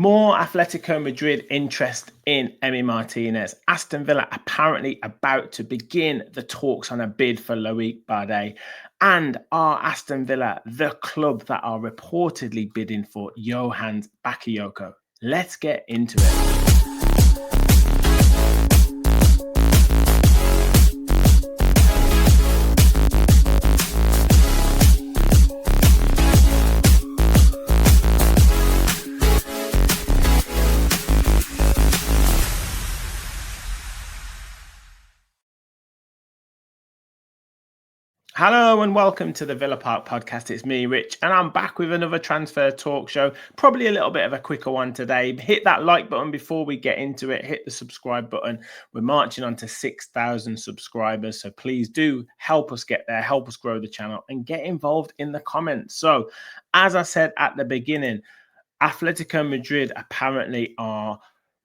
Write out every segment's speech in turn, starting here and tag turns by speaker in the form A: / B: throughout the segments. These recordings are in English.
A: More Atletico Madrid interest in Emi Martinez. Aston Villa apparently about to begin the talks on a bid for Loic Badé. And are Aston Villa the club that are reportedly bidding for Johan Bakayoko? Let's get into it. Hello and welcome to the Villa Park podcast. It's me, Rich, and I'm back with another transfer talk show. Probably a little bit of a quicker one today. Hit that like button before we get into it. Hit the subscribe button. We're marching on to 6,000 subscribers. So please do help us get there, help us grow the channel, and get involved in the comments. So as I said at the beginning, Atletico Madrid apparently are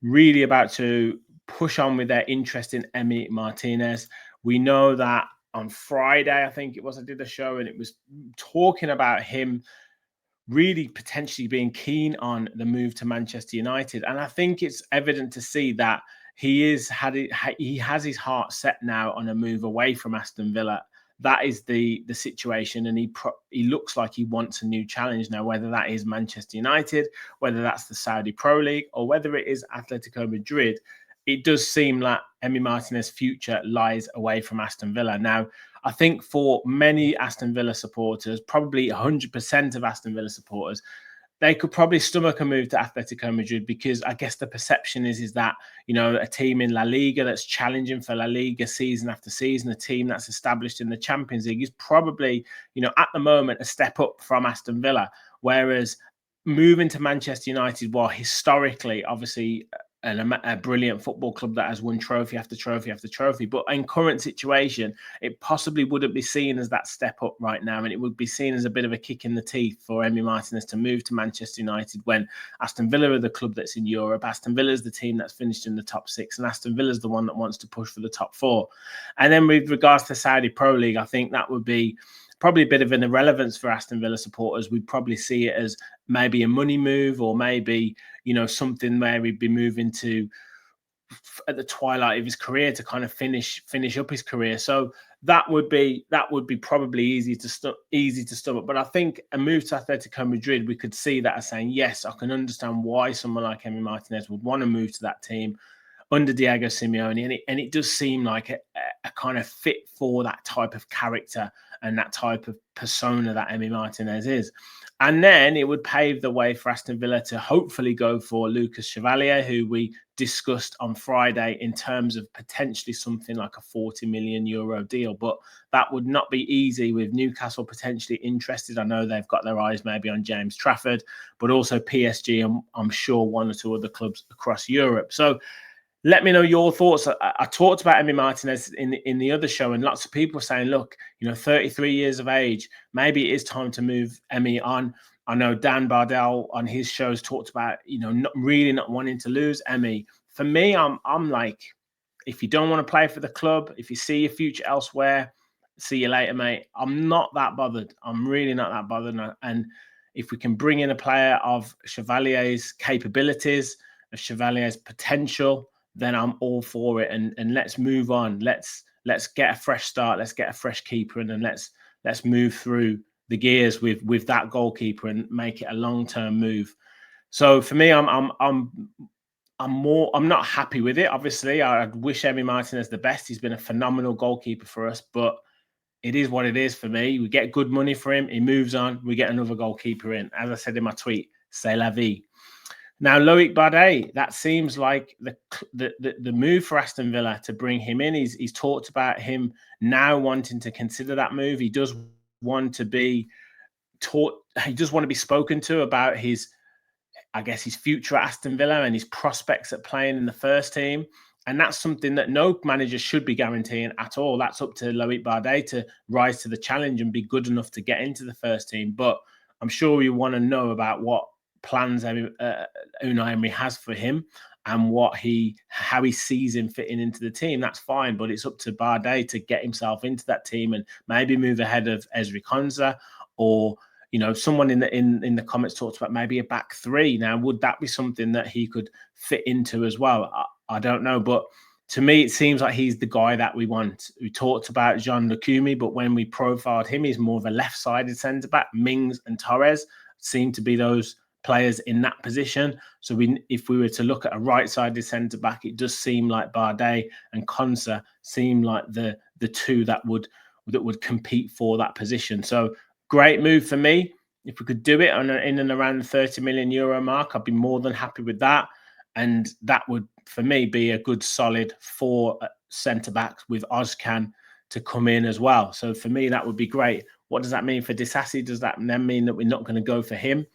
A: really about to push on with their interest in Emi Martinez. We know that on Friday, I think it was, I did a show and it was talking about him really potentially being keen on the move to Manchester United. And I think it's evident to see that he has his heart set now on a move away from Aston Villa. That is the situation, and he looks like he wants a new challenge now, whether that is Manchester United, whether that's the Saudi Pro League, or whether it is Atletico Madrid. It does seem like Emi Martinez's future lies away from Aston Villa. Now, I think for many Aston Villa supporters, probably 100% of Aston Villa supporters, they could probably stomach a move to Atletico Madrid, because I guess the perception is that, you know, a team in La Liga that's challenging for La Liga season after season, a team that's established in the Champions League, is probably, you know, at the moment a step up from Aston Villa. Whereas moving to Manchester United, while historically, obviously, a brilliant football club that has won trophy after trophy after trophy, but in current situation, it possibly wouldn't be seen as that step up right now, and it would be seen as a bit of a kick in the teeth for Emi Martinez to move to Manchester United when Aston Villa are the club that's in Europe. Aston Villa is the team that's finished in the top six, and Aston Villa is the one that wants to push for the top four. And then with regards to Saudi Pro League, I think that would be probably a bit of an irrelevance for Aston Villa supporters. We'd probably see it as maybe a money move, or maybe, you know, something where we'd be moving to at the twilight of his career to kind of finish up his career. So that would be probably easy to stomach. But I think a move to Atletico Madrid, we could see that as saying, yes, I can understand why someone like Emi Martinez would want to move to that team under Diego Simeone, and it does seem like a kind of fit for that type of character and that type of persona that Emi Martinez is. And then it would pave the way for Aston Villa to hopefully go for Lucas Chevalier, who we discussed on Friday, in terms of potentially something like a 40 million euro deal. But that would not be easy, with Newcastle potentially interested. I know they've got their eyes maybe on James Trafford, but also PSG, and I'm sure one or two other clubs across Europe. So let me know your thoughts. I talked about Emi Martinez in the other show, and lots of people saying, look, you know, 33 years of age, maybe it is time to move Emi on. I know Dan Bardell on his shows talked about, you know, not wanting to lose Emi. For me, I'm like, if you don't want to play for the club, if you see your future elsewhere, see you later, mate. I'm not that bothered. I'm really not that bothered. And if we can bring in a player of Chevalier's capabilities, of Chevalier's potential, then I'm all for it. And let's move on. Let's get a fresh start. Let's get a fresh keeper, and then let's move through the gears with that goalkeeper and make it a long-term move. So for me, I'm not happy with it. Obviously, I wish Emi Martinez the best. He's been a phenomenal goalkeeper for us, but it is what it is for me. We get good money for him. He moves on. We get another goalkeeper in. As I said in my tweet, c'est la vie. Now, Loic Badé, that seems like the move for Aston Villa to bring him in. He's talked about him now wanting to consider that move. He does want to be taught. He does want to be spoken to about his future at Aston Villa and his prospects at playing in the first team. And that's something that no manager should be guaranteeing at all. That's up to Loic Badé to rise to the challenge and be good enough to get into the first team. But I'm sure you want to know about what plans Unai Emery has for him and how he sees him fitting into the team. That's fine, but it's up to Badé to get himself into that team and maybe move ahead of Ezri Konsa, or someone in the comments talked about maybe a back three. Now, would that be something that he could fit into as well? I don't know, but to me, it seems like he's the guy that we want. We talked about Jean Lacumi, but when we profiled him, he's more of a left-sided centre-back. Mings and Torres seem to be those players in that position. So if we were to look at a right-sided centre-back, it does seem like Badé and Konsa seem like the two that would compete for that position. So great move for me. If we could do it in and around the 30 million euro mark, I'd be more than happy with that. And that would, for me, be a good solid 4 centre-backs with Ozcan to come in as well. So for me, that would be great. What does that mean for Disasi? Does that then mean that we're not going to go for him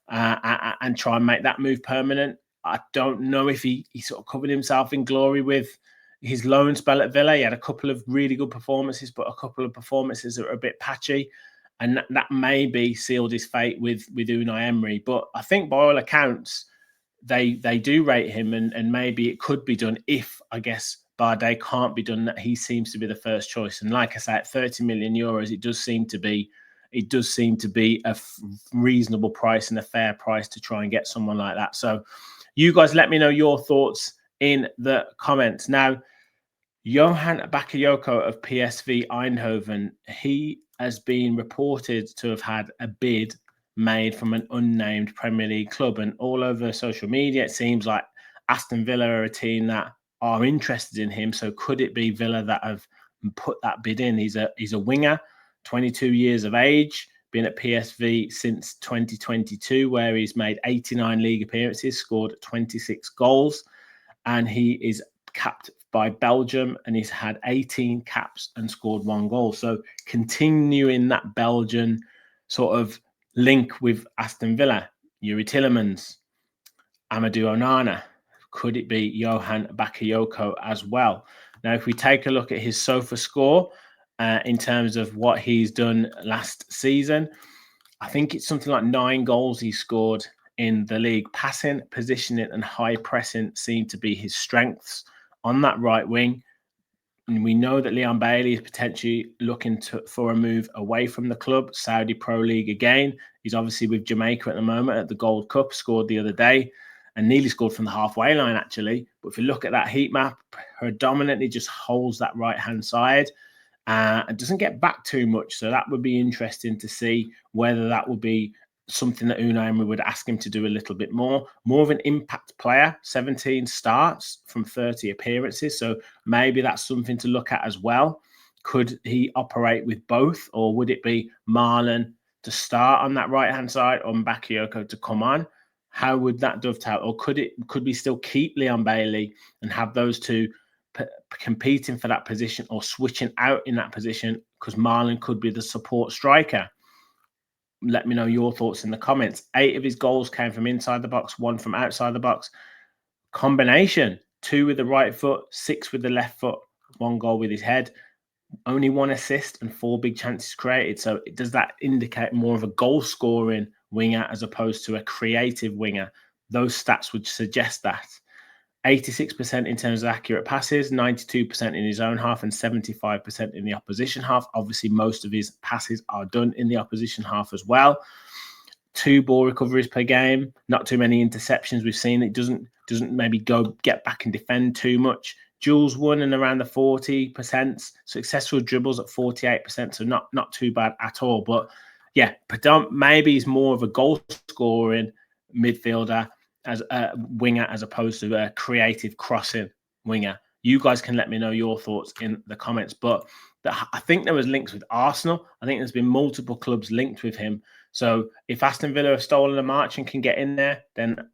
A: and try and make that move permanent? I don't know if he sort of covered himself in glory with his loan spell at Villa. He had a couple of really good performances, but a couple of performances that are a bit patchy. And that maybe sealed his fate with Unai Emery. But I think by all accounts, they do rate him, and maybe it could be done if, I guess, Badé can't be done, that he seems to be the first choice. And like I say, at 30 million euros, it does seem to be a reasonable price and a fair price to try and get someone like that. So you guys let me know your thoughts in the comments. Now, Johan Bakayoko of PSV Eindhoven, he has been reported to have had a bid made from an unnamed Premier League club, and all over social media, it seems like Aston Villa are a team that are interested in him. So could it be Villa that have put that bid in? He's a winger, 22 years of age, been at PSV since 2022, where he's made 89 league appearances, scored 26 goals, and he is capped by Belgium, and he's had 18 caps and scored 1 goal. So continuing that Belgian sort of link with Aston Villa, Yuri Tillemans, Amadou Onana. Could it be Johan Bakayoko as well? Now, if we take a look at his SOFA score in terms of what he's done last season, I think it's something like 9 goals he scored in the league. Passing, positioning, and high pressing seem to be his strengths on that right wing. And we know that Leon Bailey is potentially looking for a move away from the club. Saudi Pro League again. He's obviously with Jamaica at the moment at the Gold Cup, scored the other day and nearly scored from the halfway line, actually. But if you look at that heat map, predominantly just holds that right-hand side. It doesn't get back too much. So that would be interesting to see whether that would be something that Unai Emery would ask him to do a little bit more of an impact player. 17 starts from 30 appearances. So maybe that's something to look at as well. Could he operate with both, or would it be Marlon to start on that right-hand side or Bakayoko to come on? How would that dovetail? Or could we still keep Leon Bailey and have those two competing for that position, or switching out in that position because Marlon could be the support striker? Let me know your thoughts in the comments. 8 of his goals came from inside the box, 1 from outside the box. Combination, 2 with the right foot, 6 with the left foot, 1 goal with his head. Only 1 assist and 4 big chances created. So does that indicate more of a goal-scoring winger as opposed to a creative winger? Those stats would suggest that. 86% in terms of accurate passes, 92% in his own half, and 75% in the opposition half. Obviously, most of his passes are done in the opposition half as well. 2 ball recoveries per game, not too many interceptions. We've seen it doesn't maybe get back and defend too much. Duels won in around the 40%, successful dribbles at 48%, so not too bad at all. But yeah, maybe he's more of a goal-scoring midfielder as a winger as opposed to a creative crossing winger. You guys can let me know your thoughts in the comments. But I think there was links with Arsenal. I think there's been multiple clubs linked with him. So if Aston Villa have stolen a march and can get in there, then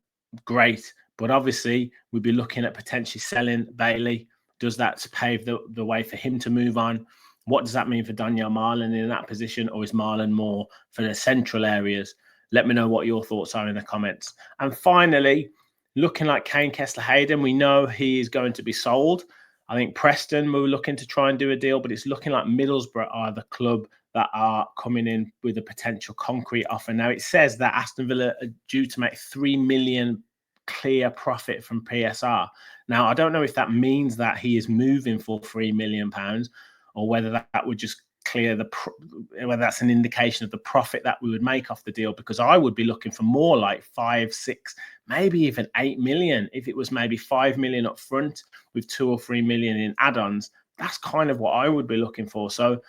A: great. But obviously, we'd be looking at potentially selling Bailey. Does that pave the way for him to move on? What does that mean for Daniel Marlon in that position? Or is Marlon more for the central areas? Let me know what your thoughts are in the comments. And finally, looking like Kane Kessler-Hayden, we know he is going to be sold. I think Preston were looking to try and do a deal, but it's looking like Middlesbrough are the club that are coming in with a potential concrete offer. Now, it says that Aston Villa are due to make 3 million clear profit from PSR. Now, I don't know if that means that he is moving for £3 million or whether that would just clear whether that's an indication of the profit that we would make off the deal, because I would be looking for more like 5, 6, maybe even 8 million. If it was maybe 5 million up front with 2 or 3 million in add-ons, that's kind of what I would be looking for. So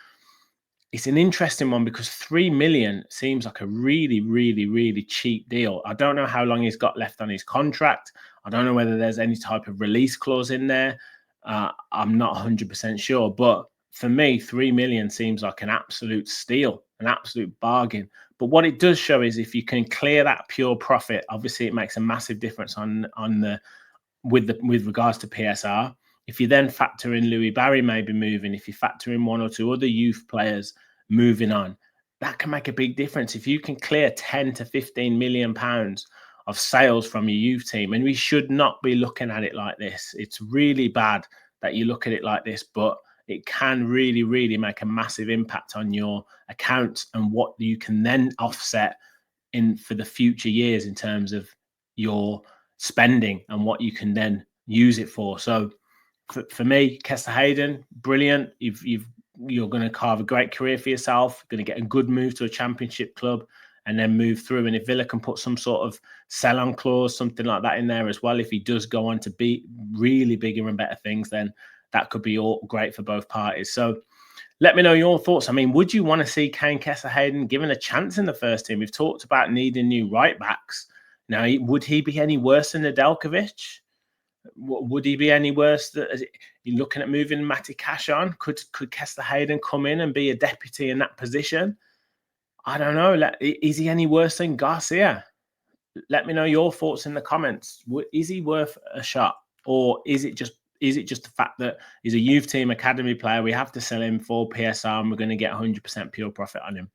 A: it's an interesting one because 3 million seems like a really, really, really cheap deal. I don't know how long he's got left on his contract. I don't know whether there's any type of release clause in there. I'm not 100% sure, but for me, 3 million seems like an absolute steal, an absolute bargain. But what it does show is if you can clear that pure profit, obviously it makes a massive difference with regards to PSR. If you then factor in Loic Badé maybe moving, if you factor in 1 or 2 other youth players moving on, that can make a big difference. If you can clear 10 to 15 million pounds of sales from your youth team, and we should not be looking at it like this. It's really bad that you look at it like this, but it can really, really make a massive impact on your account and what you can then offset in for the future years in terms of your spending and what you can then use it for. So for me, Kester Hayden, brilliant. You're going to carve a great career for yourself. You're going to get a good move to a championship club and then move through. And if Villa can put some sort of sell-on clause, something like that in there as well, if he does go on to be really bigger and better things, then that could be all great for both parties. So let me know your thoughts. I mean, would you want to see Kane Kester Hayden given a chance in the first team? We've talked about needing new right backs. Now, would he be any worse than Nedeljkovic? Would he be any worse? You're looking at moving Matty Cash on. Could Kester Hayden come in and be a deputy in that position? I don't know. Is he any worse than Garcia? Let me know your thoughts in the comments. Is he worth a shot, or is it just the fact that he's a youth team academy player? We have to sell him for PSR, and we're going to get 100% pure profit on him.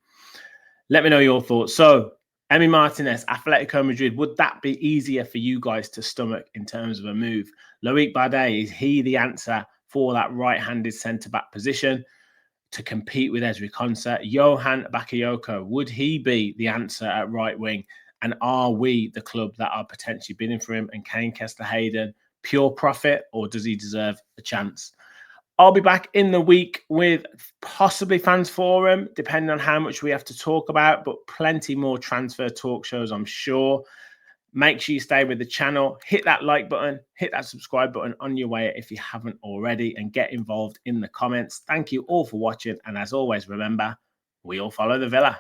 A: Let me know your thoughts. So, Emi Martinez, Atletico Madrid, would that be easier for you guys to stomach in terms of a move? Loic Badé, is he the answer for that right-handed centre-back position to compete with Ezri Konsa? Johan Bakayoko, would he be the answer at right wing? And are we the club that are potentially bidding for him? And Kane Kester Hayden, pure profit, or does he deserve a chance? I'll be back in the week with possibly Fans Forum, depending on how much we have to talk about, but plenty more transfer talk shows, I'm sure. Make sure you stay with the channel. Hit that like button, hit that subscribe button on your way if you haven't already, and get involved in the comments. Thank you all for watching. And as always, remember, we all follow the Villa.